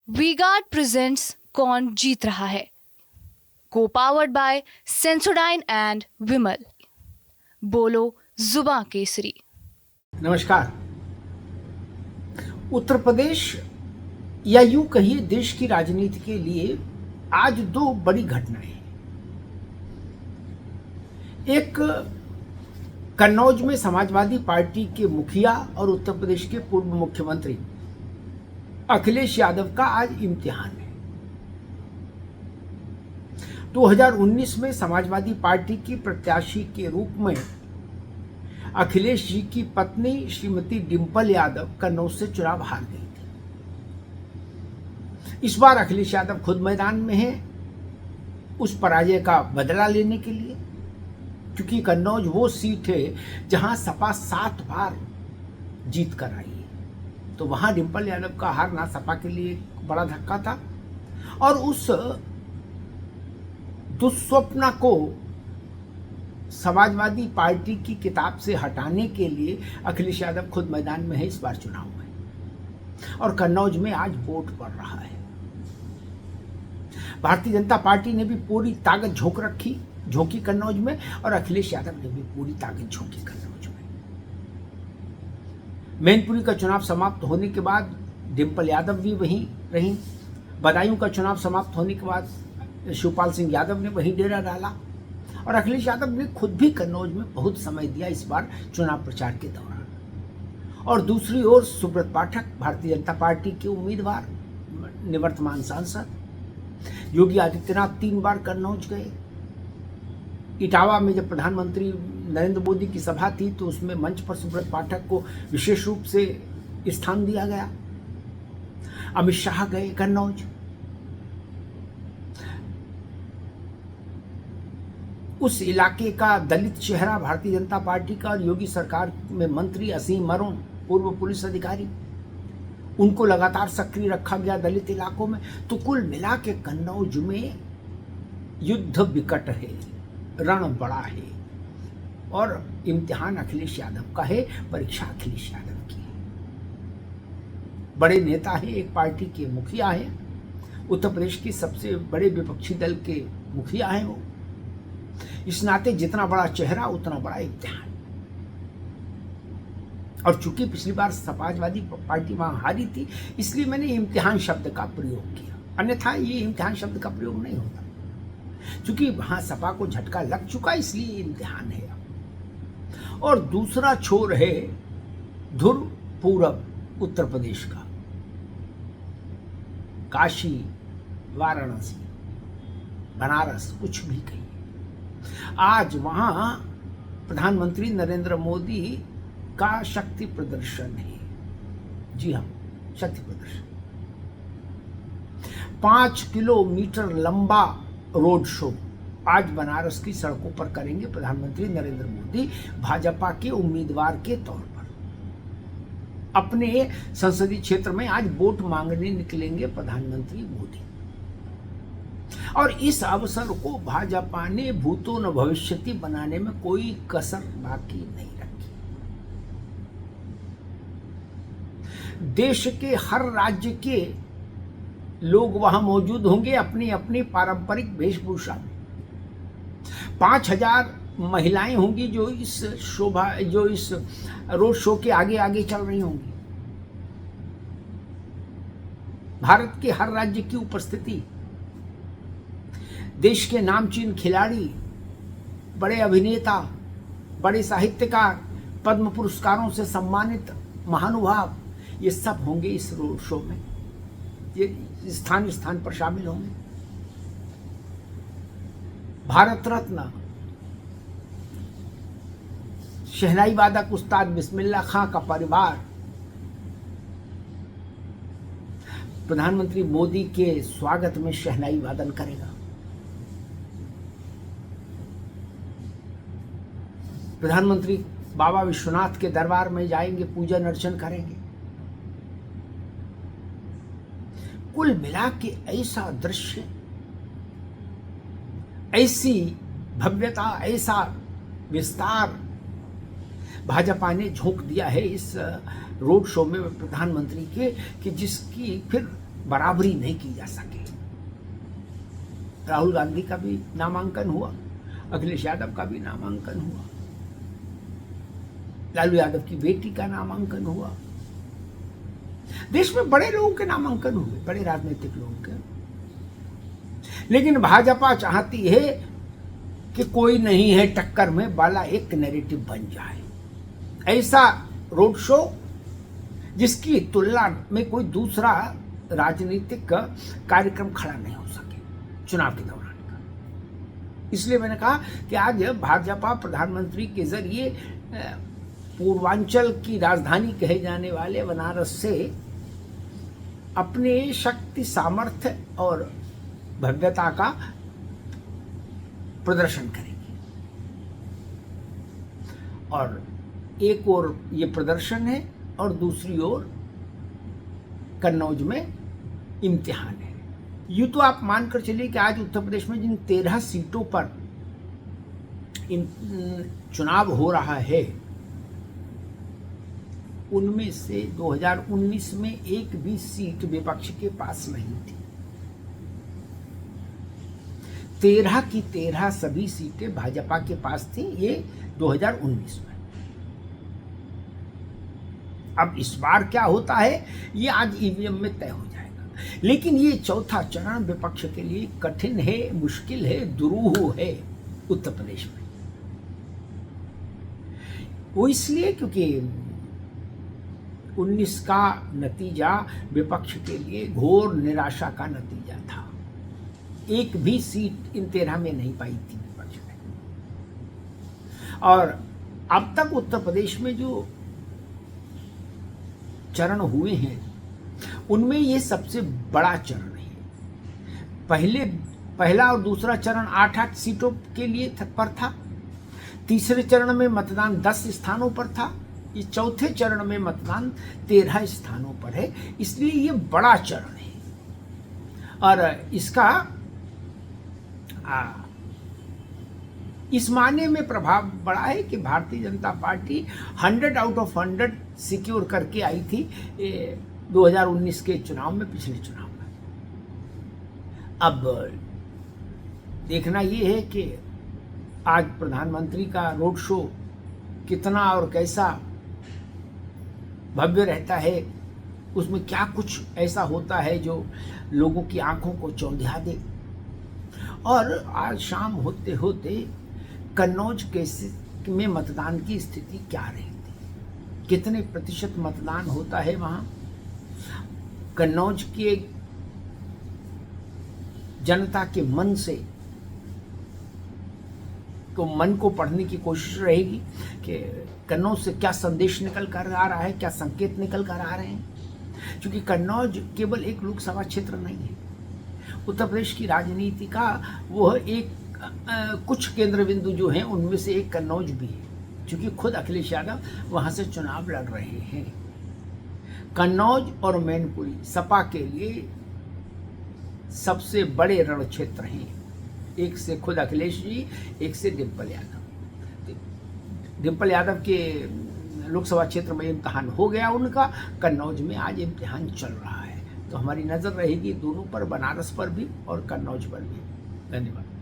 V-Guard presents कौन जीत रहा है, को पावर्ड बाय सेंसोडाइन एंड विमल। बोलो जुबां केसरी। नमस्कार। उत्तर प्रदेश या यूं कहिए देश की राजनीति के लिए आज दो बड़ी घटनाएं हैं। एक, कन्नौज में समाजवादी पार्टी के मुखिया और उत्तर प्रदेश के पूर्व मुख्यमंत्री अखिलेश यादव का आज इम्तिहान है। 2019 में समाजवादी पार्टी की प्रत्याशी के रूप में अखिलेश जी की पत्नी श्रीमती डिंपल यादव कन्नौज से चुनाव हार गई थी। इस बार अखिलेश यादव खुद मैदान में हैं उस पराजय का बदला लेने के लिए, क्योंकि कन्नौज वो सीट है जहां सपा 7 बार जीत कर आई है। तो वहां डिंपल यादव का हारना सपा के लिए एक बड़ा धक्का था और उस दुस्वप्न को समाजवादी पार्टी की किताब से हटाने के लिए अखिलेश यादव खुद मैदान में है इस बार चुनाव में, और कन्नौज में आज वोट पड़ रहा है। भारतीय जनता पार्टी ने भी पूरी ताकत झोंकी कन्नौज में, और अखिलेश यादव ने भी पूरी ताकत झोंकी कन्नौज में। मैनपुरी का चुनाव समाप्त होने के बाद डिंपल यादव भी वहीं रहीं। बदायूं का चुनाव समाप्त होने के बाद शिवपाल सिंह यादव ने वहीं डेरा डाला, और अखिलेश यादव ने खुद भी कन्नौज में बहुत समय दिया इस बार चुनाव प्रचार के दौरान। और दूसरी ओर सुब्रत पाठक, भारतीय जनता पार्टी के उम्मीदवार, निवर्तमान सांसद, योगी आदित्यनाथ 3 बार कन्नौज गए। इटावा में जब प्रधानमंत्री नरेंद्र मोदी की सभा थी तो उसमें मंच पर सुब्रत पाठक को विशेष रूप से स्थान दिया गया। अमित शाह गए कन्नौज। उस इलाके का दलित चेहरा भारतीय जनता पार्टी का और योगी सरकार में मंत्री असीम अरुण, पूर्व पुलिस अधिकारी, उनको लगातार सक्रिय रखा गया दलित इलाकों में। तो कुल मिला के कन्नौज में युद्ध विकट है, रण बड़ा है, और इम्तिहान अखिलेश यादव का है, परीक्षा अखिलेश यादव की है। बड़े नेता है, एक पार्टी के मुखिया है, उत्तर प्रदेश की सबसे बड़े विपक्षी दल के मुखिया हैं वो। इस नाते जितना बड़ा चेहरा उतना बड़ा इम्तिहान। और चूंकि पिछली बार समाजवादी पार्टी वहां हारी थी, इसलिए मैंने इम्तिहान शब्द का प्रयोग किया, अन्यथा ये इम्तिहान शब्द का प्रयोग नहीं होता। चूंकि वहां सपा को झटका लग चुका, इसलिए इम्तिहान है। और दूसरा छोर है धुर पूरब उत्तर प्रदेश का, काशी, वाराणसी, बनारस, कुछ भी कहिए। आज वहां प्रधानमंत्री नरेंद्र मोदी का शक्ति प्रदर्शन है। जी हाँ, शक्ति प्रदर्शन। 5 किलोमीटर लंबा रोड शो आज बनारस की सड़कों पर करेंगे प्रधानमंत्री नरेंद्र मोदी, भाजपा के उम्मीदवार के तौर पर। अपने संसदीय क्षेत्र में आज वोट मांगने निकलेंगे प्रधानमंत्री मोदी, और इस अवसर को भाजपा ने भूतो न भविष्यति बनाने में कोई कसर बाकी नहीं रखी। देश के हर राज्य के लोग वहां मौजूद होंगे अपनी अपनी पारंपरिक वेशभूषा में। 5000 महिलाएं होंगी जो इस रोड शो के आगे आगे चल रही होंगी। भारत के हर राज्य की उपस्थिति, देश के नामचीन खिलाड़ी, बड़े अभिनेता, बड़े साहित्यकार, पद्म पुरस्कारों से सम्मानित महानुभाव, ये सब होंगे इस रोड शो में। ये स्थान स्थान पर शामिल होंगे। भारत रत्न शहनाई वादक उस्ताद बिस्मिल्लाह खां का परिवार प्रधानमंत्री मोदी के स्वागत में शहनाई वादन करेगा। प्रधानमंत्री बाबा विश्वनाथ के दरबार में जाएंगे, पूजन अर्चन करेंगे। कुल मिला के ऐसा दृश्य, ऐसी भव्यता, ऐसा विस्तार भाजपा ने झोंक दिया है इस रोड शो में प्रधानमंत्री के, कि जिसकी फिर बराबरी नहीं की जा सके। राहुल गांधी का भी नामांकन हुआ, अखिलेश यादव का भी नामांकन हुआ, लालू यादव की बेटी का नामांकन हुआ, देश में बड़े लोगों के नामांकन हुए, बड़े राजनीतिक लोगों के। लेकिन भाजपा चाहती है कि कोई नहीं है टक्कर में वाला एक नैरेटिव बन जाए, ऐसा रोड शो जिसकी तुलना में कोई दूसरा राजनीतिक कार्यक्रम खड़ा नहीं हो सके चुनाव के दौरान का। इसलिए मैंने कहा कि आज भाजपा प्रधानमंत्री के जरिए पूर्वांचल की राजधानी कहे जाने वाले बनारस से अपने शक्ति, सामर्थ्य और भव्यता का प्रदर्शन करेगी। और एक ओर ये प्रदर्शन है और दूसरी ओर कन्नौज में इम्तिहान है। यूं तो आप मानकर चलिए कि आज उत्तर प्रदेश में जिन 13 सीटों पर चुनाव हो रहा है, उनमें से 2019 में एक भी सीट विपक्ष के पास नहीं थी। 13 की 13 सभी सीटें भाजपा के पास थी, ये 2019 में। अब इस बार क्या होता है ये आज ईवीएम में तय हो जाएगा। लेकिन ये चौथा चरण विपक्ष के लिए कठिन है, मुश्किल है, दुरूह है उत्तर प्रदेश में। वो इसलिए क्योंकि 19 का नतीजा विपक्ष के लिए घोर निराशा का नतीजा था। एक भी सीट इन 13 में नहीं पाई थी विपक्ष ने। और अब तक उत्तर प्रदेश में जो चरण हुए हैं उनमें ये सबसे बड़ा चरण है। पहला और दूसरा चरण 8-8 सीटों के लिए पर था। तीसरे चरण में मतदान 10 स्थानों पर था। ये चौथे चरण में मतदान 13 स्थानों पर है। इसलिए ये बड़ा चरण है और इसका इस मायने में प्रभाव बड़ा है कि Bharatiya Janata party 100 out of 100 secure करके आई थी 2019 के चुनाव में, पिछले चुनाव में। अब देखना ये है कि आज प्रधानमंत्री का रोड शो कितना और कैसा भव्य रहता है, उसमें क्या कुछ ऐसा होता है जो लोगों की आंखों को चौंधा दे। और आज शाम होते होते कन्नौज में मतदान की स्थिति क्या रहती, कितने प्रतिशत मतदान होता है वहां। कन्नौज के जनता के मन से तो मन को पढ़ने की कोशिश रहेगी कि कन्नौज से क्या संदेश निकल कर आ रहा है, क्या संकेत निकल कर आ रहे हैं। क्योंकि कन्नौज केवल एक लोकसभा क्षेत्र नहीं है, उत्तर प्रदेश की राजनीति का वह एक कुछ केंद्र बिंदु जो हैं उनमें से एक कन्नौज भी है, क्योंकि खुद अखिलेश यादव वहां से चुनाव लड़ रहे हैं। कन्नौज और मैनपुरी सपा के लिए सबसे बड़े रण क्षेत्र हैं। एक से खुद अखिलेश जी, एक से डिम्पल यादव। डिम्पल यादव के लोकसभा क्षेत्र में इम्तिहान हो गया उनका, कन्नौज में आज इम्तिहान चल रहा है। तो हमारी नज़र रहेगी दोनों पर, बनारस पर भी और कन्नौज पर भी। धन्यवाद।